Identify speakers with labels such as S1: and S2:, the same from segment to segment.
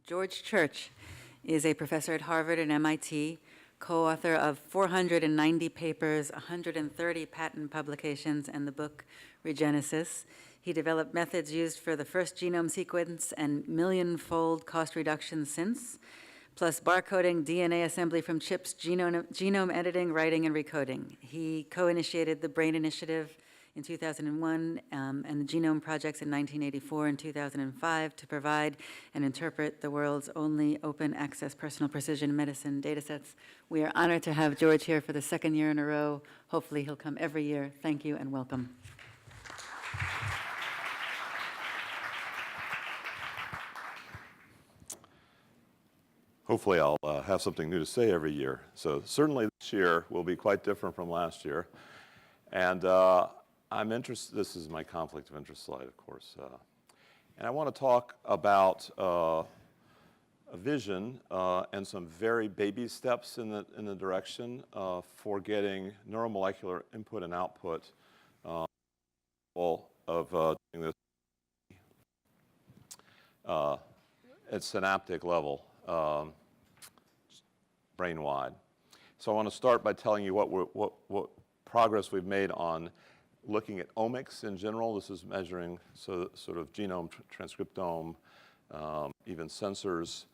S1: George Church is a professor at Harvard and MIT, co-author of 490 papers, 130 patent publications, and the book Regenesis. He developed methods used for the first genome sequence and million-fold cost reduction since, plus barcoding, DNA assembly from chips, genome editing, writing, and recoding. He co-initiated the Brain Initiative in 2001 and the Genome Projects in 1984 and 2005 to provide and interpret the world's only open access personal precision medicine datasets. We are honored to have George here for the second year in a row. Hopefully he'll come every year. Thank you and welcome.
S2: Hopefully I'll have something new to say every year. So certainly this year will be quite different from last year. And I'm interested, this is my conflict of interest slide, of course. And I want to talk about a vision and some very baby steps in the direction for getting neuromolecular input and output of doing this at synaptic level, brain-wide. So I want to start by telling you what progress we've made on looking at omics in general. This is measuring sort of genome, transcriptome, even sensors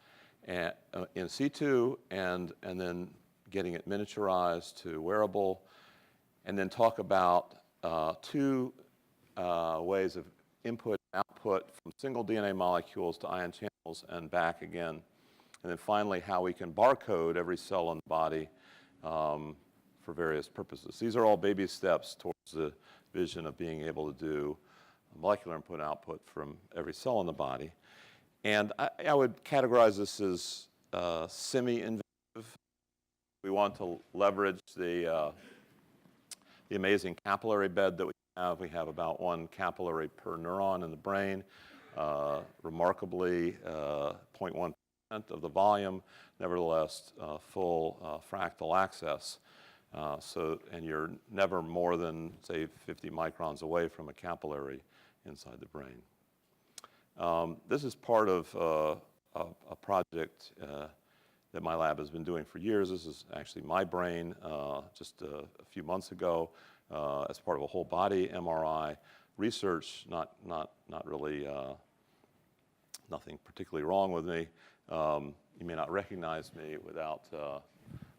S2: in situ, and then getting it miniaturized to wearable, and then talk about two ways of input and output from single DNA molecules to ion channels and back again. And then finally, how we can barcode every cell in the body for various purposes. These are all baby steps towards the vision of being able to do molecular input and output from every cell in the body. And I would categorize this as semi-invasive. We want to leverage the amazing capillary bed that we have. We have about 1 capillary per neuron in the brain, remarkably 0.1% of the volume, nevertheless full fractal access. And you're never more than, say, 50 microns away from a capillary inside the brain. This is part of a project that my lab has been doing for years. This is actually my brain just a few months ago as part of a whole body MRI research. Not really, nothing particularly wrong with me. You may not recognize me without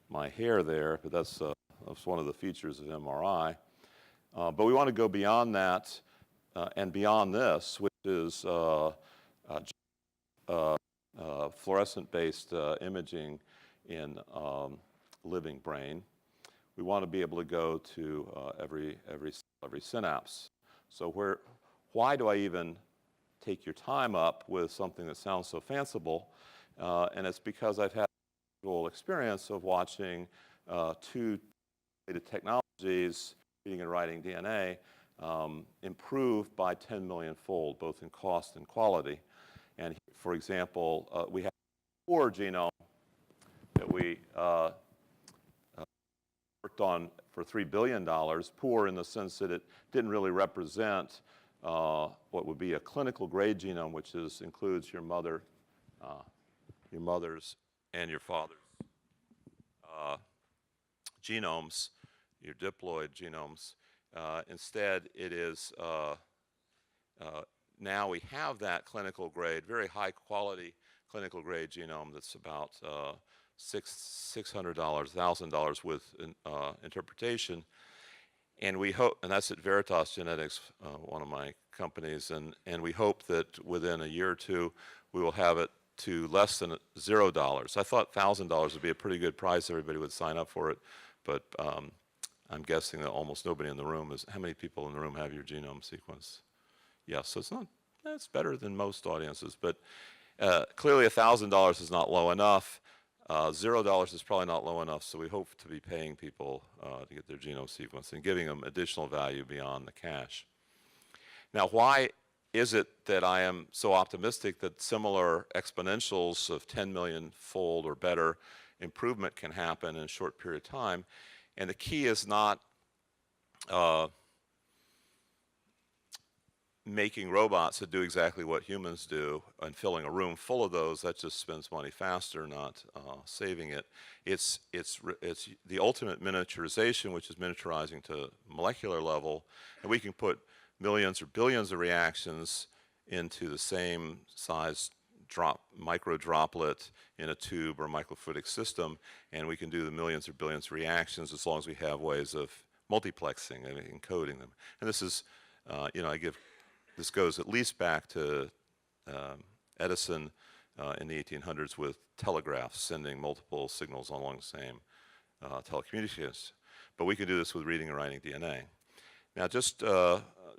S2: my hair there, but that's one of the features of MRI. But we want to go beyond that and beyond this, which is fluorescent-based imaging in living brain. We want to be able to go to every synapse. So why do I even take your time up with something that sounds so fanciful? And it's because I've had a experience of watching two technologies, reading and writing DNA, improve by 10 million-fold, both in cost and quality. And for example, we have a poor genome that we worked on for $3 billion, poor in the sense that it didn't really represent what would be a clinical grade genome, which includes your mother's and your father's genomes, your diploid genomes. Instead, it is now we have that clinical grade, very high quality clinical grade genome that's about $600, $1,000 with interpretation. And we hope, and that's at Veritas Genetics, one of my companies, and we hope that within a year or two we will have it to less than $0. I thought $1,000 would be a pretty good price. Everybody would sign up for it, but I'm guessing that almost nobody in the room is. How many people in the room have your genome sequenced? Yes, so it's better than most audiences, but clearly $1,000 is not low enough. $0 is probably not low enough, so we hope to be paying people to get their genome sequenced and giving them additional value beyond the cash. Now, why is it that I am so optimistic that similar exponentials of 10 million-fold or better improvement can happen in a short period of time? And the key is not making robots that do exactly what humans do and filling a room full of those, that just spends money faster, not saving it. It's the ultimate miniaturization, which is miniaturizing to molecular level, and we can put millions or billions of reactions into the same size micro droplet in a tube or microfluidic system, and we can do the millions or billions of reactions as long as we have ways of multiplexing and encoding them. And this is, this goes at least back to Edison in the 1800s with telegraphs sending multiple signals along the same telecommunications. But we can do this with reading and writing DNA. Now just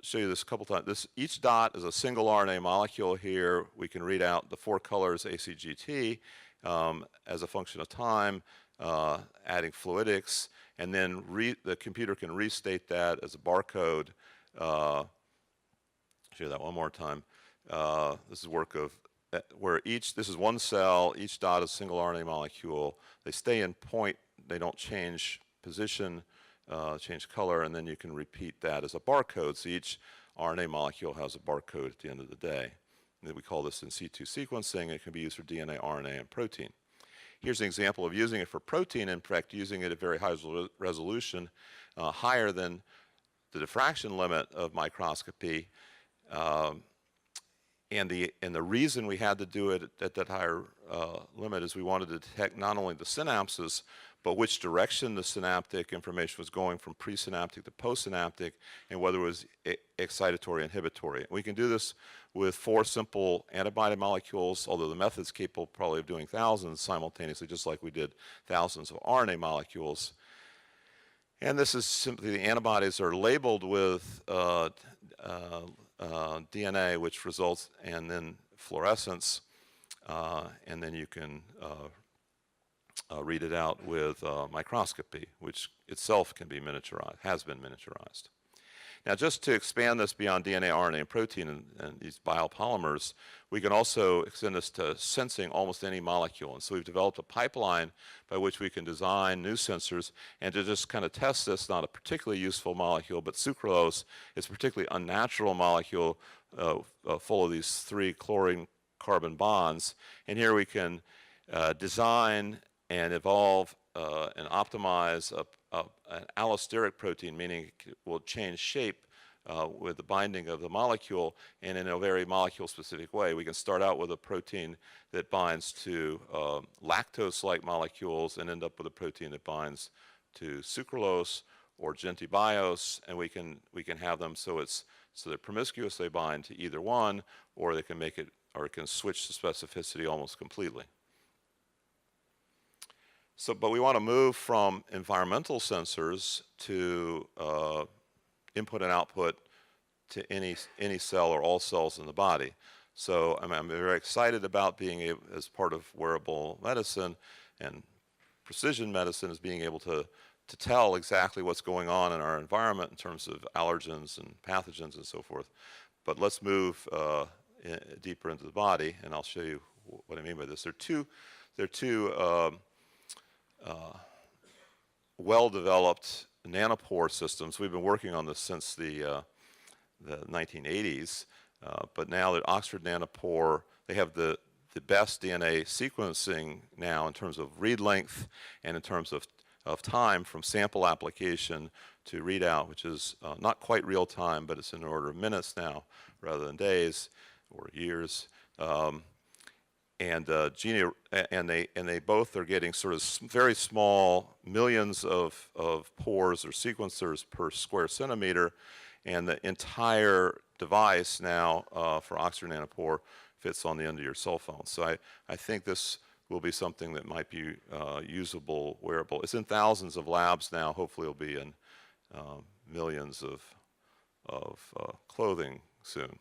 S2: show you this a couple times. Each dot is a single RNA molecule here. We can read out the 4 colors ACGT as a function of time, adding fluidics, and then the computer can restate that as a barcode. Show you that one more time. This is work of where this is one cell, each dot is a single RNA molecule. They stay in point, they don't change position, change color, and then you can repeat that as a barcode. So each RNA molecule has a barcode at the end of the day. And we call this in situ sequencing. It can be used for DNA, RNA, and protein. Here's an example of using it for protein, in fact, using it at very high resolution, higher than the diffraction limit of microscopy. And the reason we had to do it at that higher limit is we wanted to detect not only the synapses, but which direction the synaptic information was going from presynaptic to postsynaptic, and whether it was excitatory, inhibitory. We can do this with 4 simple antibody molecules, although the method's capable probably of doing thousands simultaneously, just like we did thousands of RNA molecules. And this is simply the antibodies are labeled with DNA, which results and then fluorescence, and then you can read it out with microscopy, which itself can be miniaturized, has been miniaturized. Now, just to expand this beyond DNA, RNA, and protein and these biopolymers, we can also extend this to sensing almost any molecule. And so we've developed a pipeline by which we can design new sensors. And to just kind of test this, not a particularly useful molecule, but sucralose is a particularly unnatural molecule full of these 3 chlorine carbon bonds. And here we can design and evolve and optimize an allosteric protein, meaning it will change shape with the binding of the molecule and in a very molecule-specific way. We can start out with a protein that binds to lactose-like molecules and end up with a protein that binds to sucralose or gentibiose, and we can have them so they're promiscuous. They bind to either one, or they can make it, or it can switch the specificity almost completely. So, but we want to move from environmental sensors to input and output to any cell or all cells in the body. So I'm very excited about being able, as part of wearable medicine and precision medicine, is being able to tell exactly what's going on in our environment in terms of allergens and pathogens and so forth. But let's move deeper into the body, and I'll show you what I mean by this. There are two well-developed nanopore systems. We've been working on this since the 1980s, but now that Oxford Nanopore, they have the best DNA sequencing now in terms of read length and in terms of time from sample application to readout, which is not quite real time, but it's in the order of minutes now rather than days or years. And they both are getting sort of very small millions of pores or sequencers per square centimeter, and the entire device now for Oxford Nanopore fits on the end of your cell phone. So I think this will be something that might be usable, wearable. It's in thousands of labs now. Hopefully it'll be in millions of clothing soon.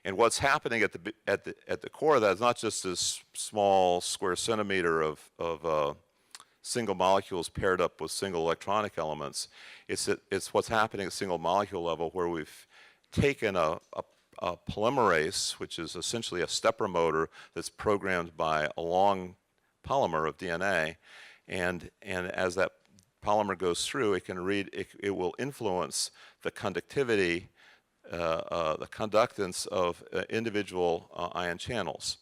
S2: And what's happening at the core of that is not just this small square centimeter of single molecules paired up with single electronic elements. It's what's happening at single molecule level, where we've taken a polymerase, which is essentially a stepper motor that's programmed by a long polymer of DNA, and as that polymer goes through, it can read. It will influence the conductivity the conductance of individual ion channels.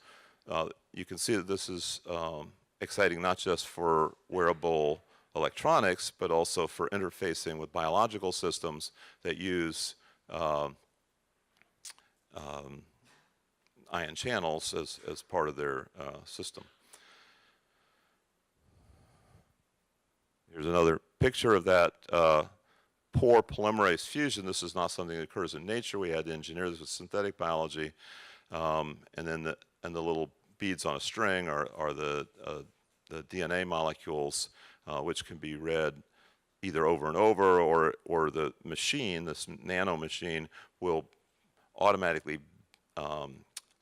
S2: You can see that this is exciting not just for wearable electronics, but also for interfacing with biological systems that use ion channels as part of their system. Here's another picture of that pore polymerase fusion. This is not something that occurs in nature. We had to engineer this with synthetic biology. And then the little beads on a string are the DNA molecules, which can be read either over and over, or the machine, this nano machine, will automatically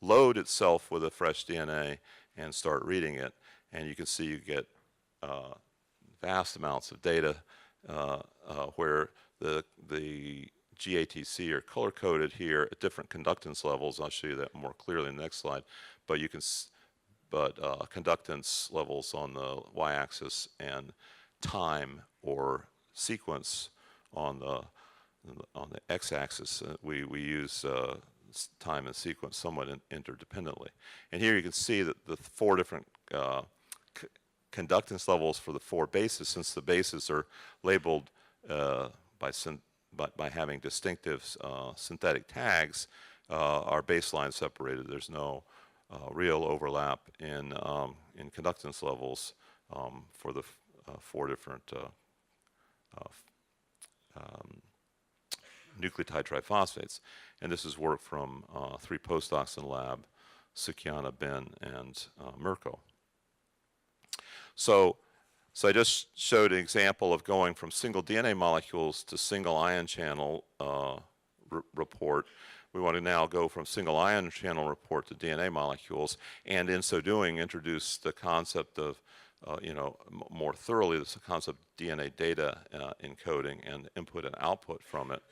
S2: load itself with a fresh DNA and start reading it. And you can see you get vast amounts of data where the GATC are color-coded here at different conductance levels. I'll show you that more clearly in the next slide. But you can, conductance levels on the y-axis and time or sequence on the x-axis. We use time and sequence somewhat interdependently. And here you can see that the 4 different conductance levels for the 4 bases, since the bases are labeled by having distinctive synthetic tags, are baseline separated. There's no real overlap in conductance levels for the 4 different nucleotide triphosphates. And this is work from 3 postdocs in the lab, Sukiana, Ben, and Mirko. So I just showed an example of going from single DNA molecules to single ion channel report. We want to now go from single ion channel report to DNA molecules, and in so doing, introduce the concept of, more thoroughly, this concept of DNA data encoding and input and output from it.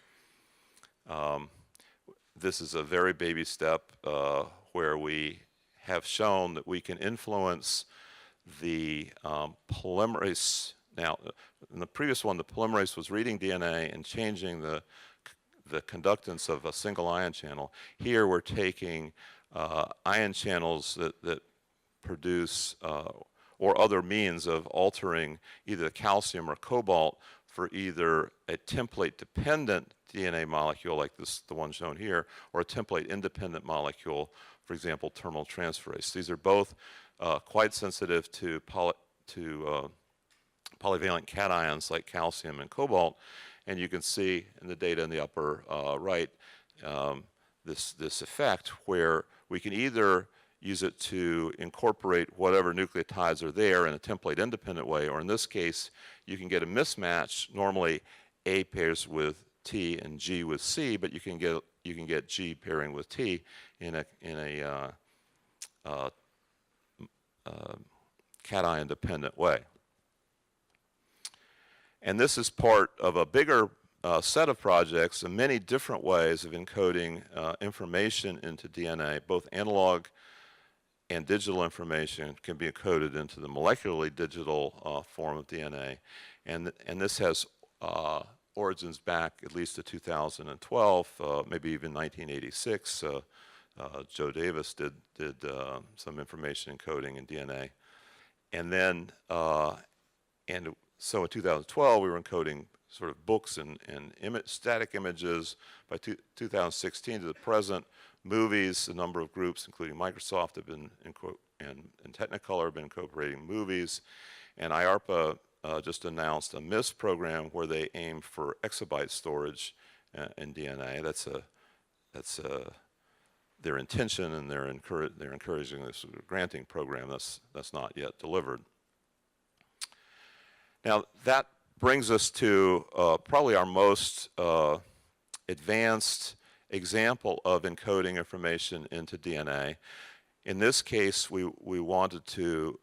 S2: This is a very baby step where we have shown that we can influence the polymerase. Now, in the previous one, the polymerase was reading DNA and changing the conductance of a single ion channel. Here we're taking ion channels that produce or other means of altering either calcium or cobalt for either a template-dependent DNA molecule like the one shown here, or a template-independent molecule, for example, terminal transferase. These are both quite sensitive to polyvalent cations like calcium and cobalt, and you can see in the data in the upper right this effect where we can either use it to incorporate whatever nucleotides are there in a template-independent way, or in this case, you can get a mismatch. Normally, A pairs with T and G with C, but you can get G pairing with T in a cation-dependent way. And this is part of a bigger set of projects and many different ways of encoding information into DNA. Both analog and digital information can be encoded into the molecularly digital form of DNA. And this has origins back at least to 2012, maybe even 1986. Joe Davis did some information encoding in DNA. And then, so in 2012, we were encoding sort of books and static images. By 2016 to the present, movies, a number of groups, including Microsoft, have been, and Technicolor have been incorporating movies. And IARPA just announced a MIST program where they aim for exabyte storage in DNA. That's their intention, and they're encouraging this granting program that's not yet delivered. Now that brings us to probably our most advanced example of encoding information into DNA. In this case, we wanted to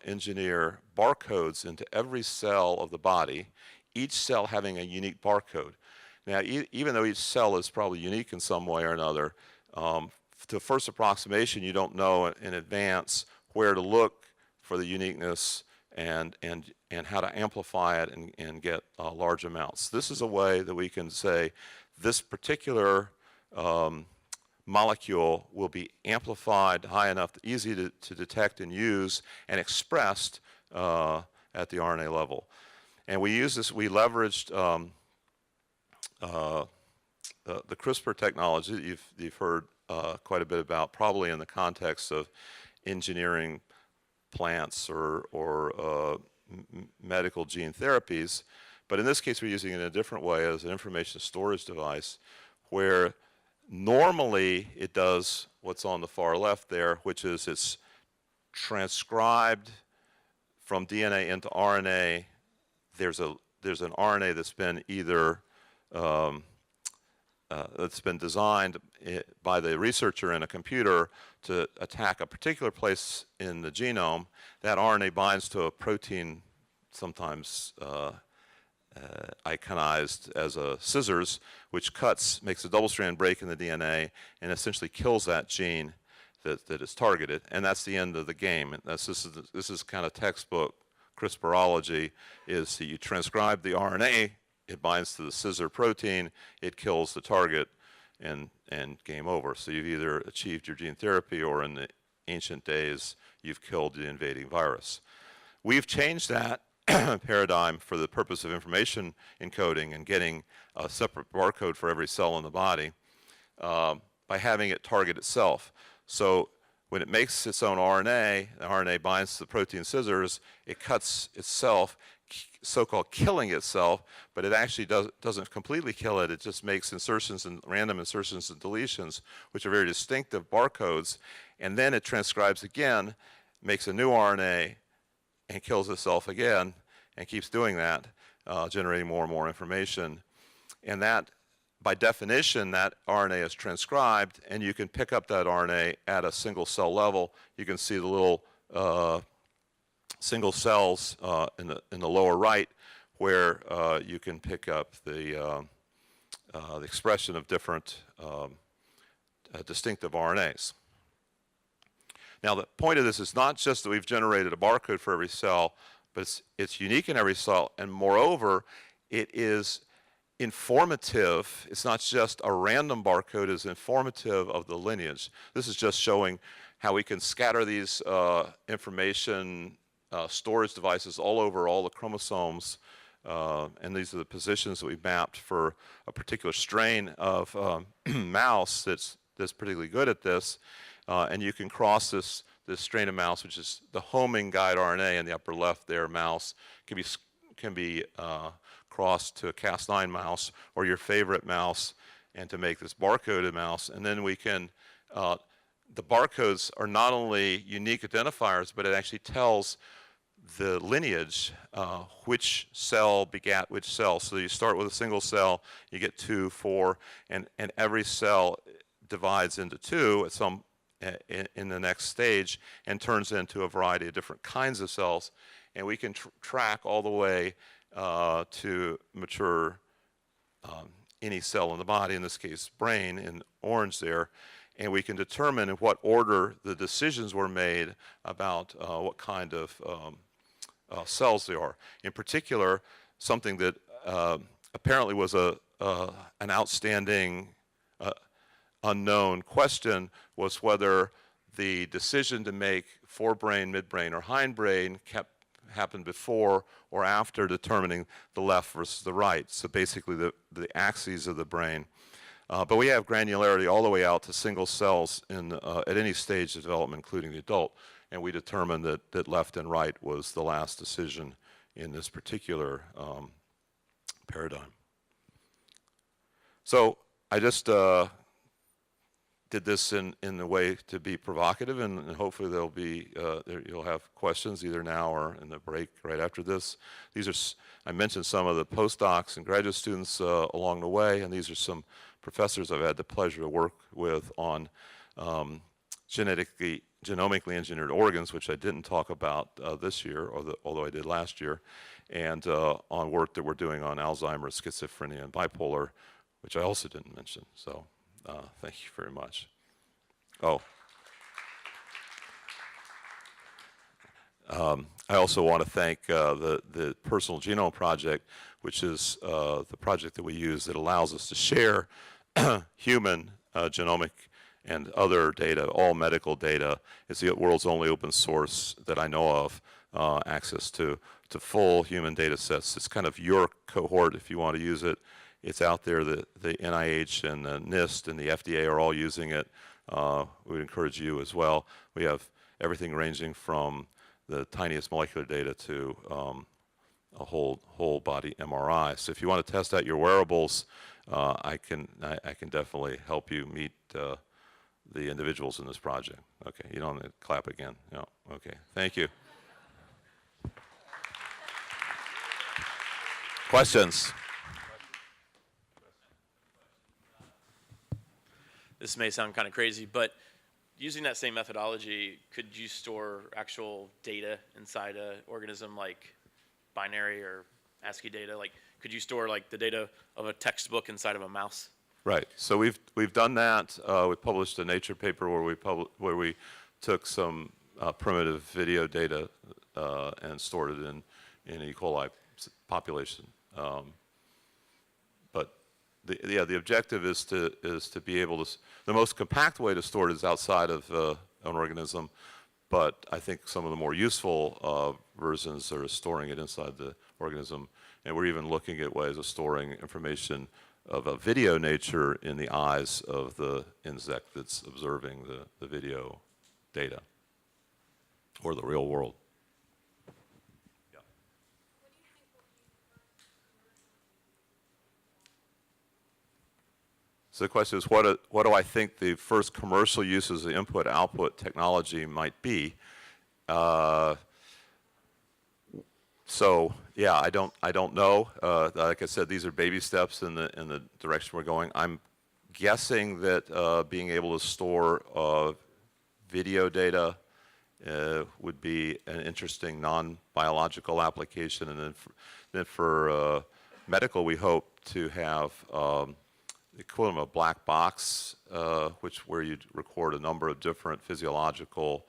S2: engineer barcodes into every cell of the body, each cell having a unique barcode. Now, even though each cell is probably unique in some way or another, to first approximation, you don't know in advance where to look for the uniqueness and how to amplify it and get large amounts. This is a way that we can say this particular molecule will be amplified high enough, easy to detect and use, and expressed at the RNA level. And we use this, we leveraged the CRISPR technology that you've heard quite a bit about, probably in the context of engineering plants or medical gene therapies. But in this case, we're using it in a different way as an information storage device, where normally it does what's on the far left there, which is it's transcribed from DNA into RNA. There's an RNA that's been either that's been designed by the researcher in a computer to attack a particular place in the genome. That RNA binds to a protein, sometimes iconized as a scissors, which makes a double-strand break in the DNA and essentially kills that gene that is targeted. And that's the end of the game. And this is kind of textbook CRISPRology, is that you transcribe the RNA, it binds to the scissor protein, it kills the target, and game over. So you've either achieved your gene therapy, or in the ancient days, you've killed the invading virus. We've changed that paradigm for the purpose of information encoding and getting a separate barcode for every cell in the body by having it target itself. So when it makes its own RNA, the RNA binds to the protein scissors, it cuts itself, so-called killing itself, but it actually doesn't completely kill it. It just makes insertions and random insertions and deletions, which are very distinctive barcodes, and then it transcribes again, makes a new RNA, and kills itself again, and keeps doing that, generating more and more information. And that, by definition, that RNA is transcribed, and you can pick up that RNA at a single cell level. You can see the little single cells in the lower right, where you can pick up the expression of different distinctive RNAs. Now, the point of this is not just that we've generated a barcode for every cell, but it's unique in every cell, and moreover, it is informative. It's not just a random barcode, it's informative of the lineage. This is just showing how we can scatter these information storage devices all over all the chromosomes, and these are the positions that we mapped for a particular strain of mouse that's particularly good at this. And you can cross this strain of mouse, which is the homing guide RNA in the upper left there, mouse, can be crossed to a Cas9 mouse or your favorite mouse, and to make this barcoded mouse. And then we can, the barcodes are not only unique identifiers, but it actually tells the lineage, which cell begat which cell. So you start with a single cell, you get 2, 4, and every cell divides into 2 at some in the next stage and turns into a variety of different kinds of cells. And we can track all the way to mature any cell in the body, in this case brain in orange there, and we can determine in what order the decisions were made about what kind of cells they are. In particular, something that apparently was an outstanding unknown question was whether the decision to make forebrain, midbrain, or hindbrain happened before or after determining the left versus the right. So basically the axes of the brain. But we have granularity all the way out to single cells at any stage of development, including the adult. And we determined that left and right was the last decision in this particular paradigm. So I just did this in a way to be provocative, and hopefully there'll be you'll have questions either now or in the break right after this. These are, I mentioned some of the postdocs and graduate students along the way, and these are some professors I've had the pleasure to work with on genomically engineered organs, which I didn't talk about this year, although I did last year, and on work that we're doing on Alzheimer's, schizophrenia, and bipolar, which I also didn't mention. So thank you very much. Oh. I also want to thank the Personal Genome Project, which is the project that we use that allows us to share human genomic and other data, all medical data. It's the world's only open source that I know of, access to full human data sets. It's kind of your cohort if you want to use it. It's out there. The NIH and the NIST and the FDA are all using it. We would encourage you as well. We have everything ranging from the tiniest molecular data to a whole body MRI. So if you want to test out your wearables, I can definitely help you meet the individuals in this project. Okay, you don't have to clap again. No. Okay, thank you. Questions?
S3: This may sound kind of crazy, but using that same methodology, could you store actual data inside an organism, like binary or ASCII data? Like, could you store like the data of a textbook inside of a mouse?
S2: Right. So we've done that. We published a Nature paper where we took some primitive video data and stored it in an E. coli population. But the objective is to be able to. The most compact way to store it is outside of an organism, but I think some of the more useful versions are storing it inside the organism, and we're even looking at ways of storing information of a video nature in the eyes of the insect that's observing the video data or the real world. Yeah. So the question is, what do I think the first commercial uses of input-output technology might be? So yeah, I don't know. Like I said, these are baby steps in the direction we're going. I'm guessing that being able to store video data would be an interesting non-biological application, and then for medical, we hope to have the equivalent of a black box, where you'd record a number of different physiological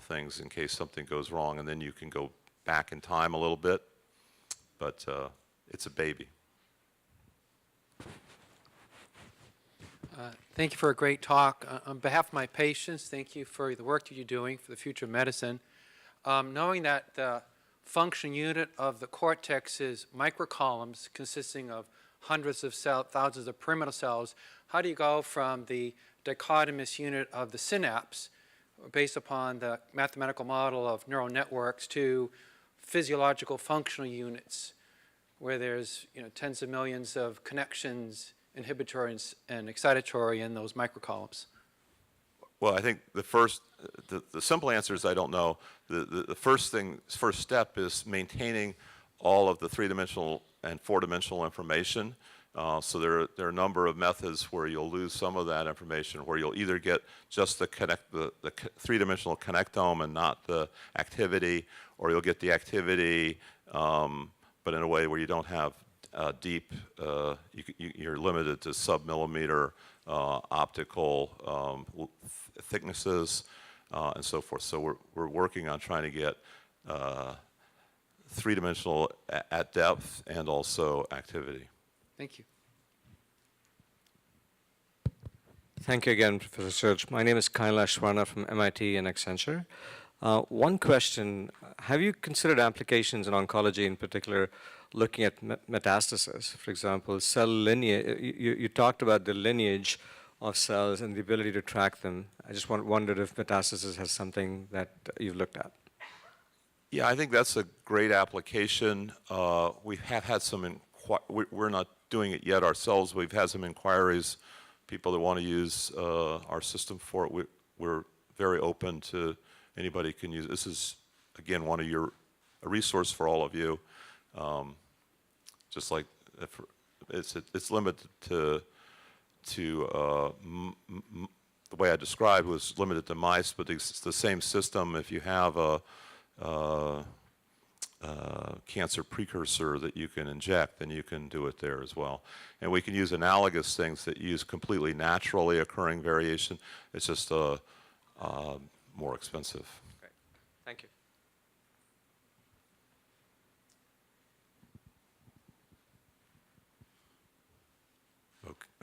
S2: things in case something goes wrong, and then you can go back in time a little bit, but it's a baby.
S4: Thank you for a great talk. On behalf of my patients, thank you for the work that you're doing for the future of medicine. Knowing that the function unit of the cortex is microcolumns consisting of hundreds of cells, thousands of pyramidal cells, how do you go from the dichotomous unit of the synapse, based upon the mathematical model of neural networks, to physiological functional units, where there's tens of millions of connections, inhibitory and excitatory, in those microcolumns?
S2: Well, I think the simple answer is I don't know. The first step is maintaining all of the three-dimensional and four-dimensional information. So there are a number of methods where you'll lose some of that information, where you'll either get just the three-dimensional connectome and not the activity, or you'll get the activity, but in a way where you don't have deep, you're limited to sub-millimeter optical thicknesses and so forth. So we're working on trying to get three-dimensional at depth and also activity.
S4: Thank you.
S5: Thank you again, Professor Serge. My name is Kailash Varna from MIT and Accenture. One question, have you considered applications in oncology, in particular, looking at metastasis? For example, cell lineage, you talked about the lineage of cells and the ability to track them. I just wondered if metastasis has something that you've looked at.
S2: Yeah, I think that's a great application. We have had some, we're not doing it yet ourselves. We've had some inquiries, people that want to use our system for it. We're very open to anybody can use. This is, again, a resource for all of you. Just like it's limited to the way I described was limited to mice, but it's the same system. If you have a cancer precursor that you can inject, then you can do it there as well. And we can use analogous things that use completely naturally occurring variation. It's just more expensive.
S5: Great. Thank you.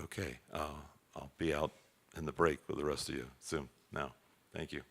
S2: Okay. I'll be out in the break with the rest of you soon now. Thank you.